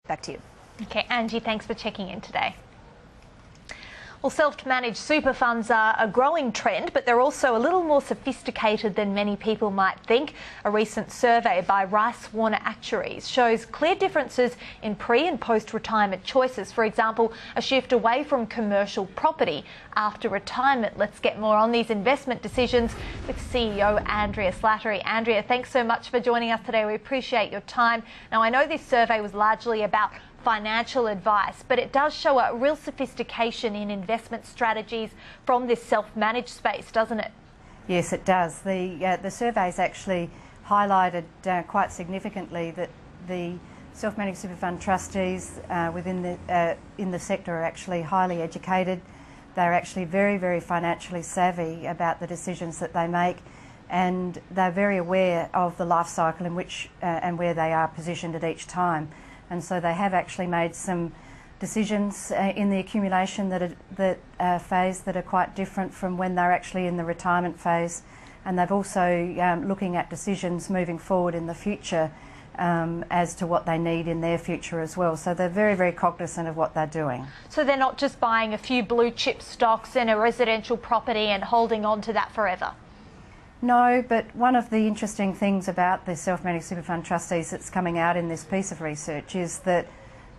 Back to you. Okay, Angie, thanks for checking in today. Well, self-managed super funds are a growing trend, but they're also a little more sophisticated than many people might think. A recent survey by Rice Warner Actuaries shows clear differences in pre- and post-retirement choices. For example, a shift away from commercial property after retirement. Let's get more on these investment decisions with CEO Andrea Slattery. Andrea, thanks so much for joining us today. We appreciate your time. Now, I know this survey was largely about financial advice, but it does show a real sophistication in investment strategies from this self-managed space, doesn't it? Yes, it does. The surveys actually highlighted quite significantly that the self-managed super fund trustees in the sector are actually highly educated. They're actually very, very financially savvy about the decisions that they make, and they're very aware of the life cycle in which and where they are positioned at each time. And so they have actually made some decisions in the accumulation phase that are quite different from when they're actually in the retirement phase. And they've also looking at decisions moving forward in the future as to what they need in their future as well. So they're very, very cognizant of what they're doing. So they're not just buying a few blue chip stocks in a residential property and holding on to that forever? No, but one of the interesting things about the self-managed super fund trustees that's coming out in this piece of research is that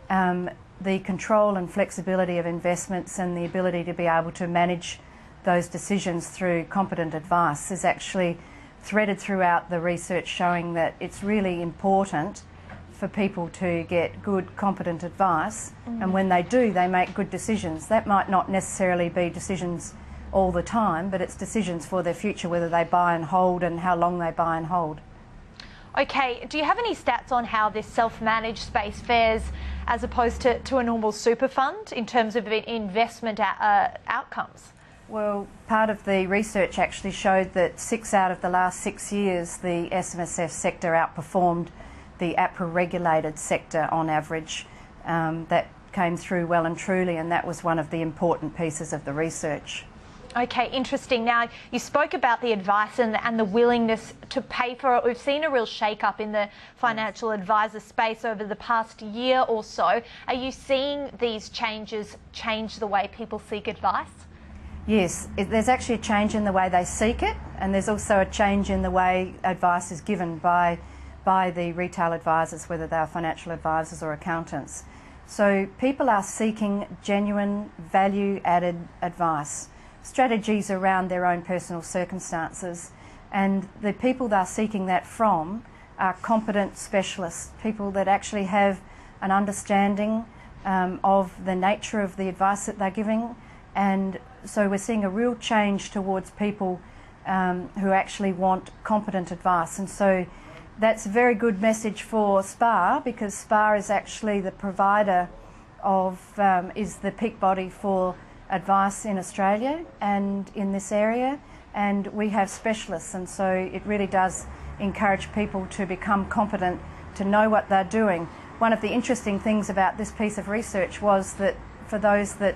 the control and flexibility of investments and the ability to be able to manage those decisions through competent advice is actually threaded throughout the research, showing that it's really important for people to get good, competent advice, and when they do, they make good decisions. That might not necessarily be decisions all the time, but it's decisions for their future, whether they buy and hold and how long they buy and hold. Okay, do you have any stats on how this self-managed space fares as opposed to a normal super fund in terms of investment outcomes? Well, part of the research actually showed that 6 out of the last 6 years the SMSF sector outperformed the APRA-regulated sector on average. That came through well and truly, and that was one of the important pieces of the research. Okay, interesting. Now, you spoke about the advice and the willingness to pay for it. We've seen a real shake-up in the financial advisor space over the past year or so. Are you seeing these changes change the way people seek advice? Yes, there's actually a change in the way they seek it, and there's also a change in the way advice is given by the retail advisors, whether they are financial advisors or accountants. So people are seeking genuine value-added advice, strategies around their own personal circumstances, and the people they're seeking that from are competent specialists, people that actually have an understanding of the nature of the advice that they're giving. And so we're seeing a real change towards people who actually want competent advice. And so that's a very good message for SPAA, because SPAA is actually the provider of, is the peak body for advice in Australia and in this area, and we have specialists, and so it really does encourage people to become competent, to know what they're doing. One of the interesting things about this piece of research was that for those that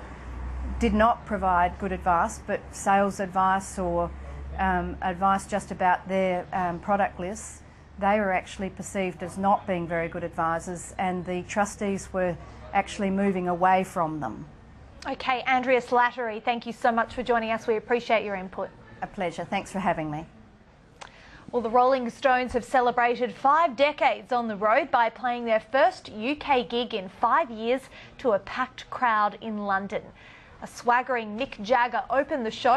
did not provide good advice, but sales advice or advice just about their product lists, they were actually perceived as not being very good advisors, and the trustees were actually moving away from them. Okay, Andrea Slattery, thank you so much for joining us. We appreciate your input. A pleasure. Thanks for having me. Well, the Rolling Stones have celebrated 5 decades on the road by playing their first UK gig in 5 years to a packed crowd in London. A swaggering Mick Jagger opened the show.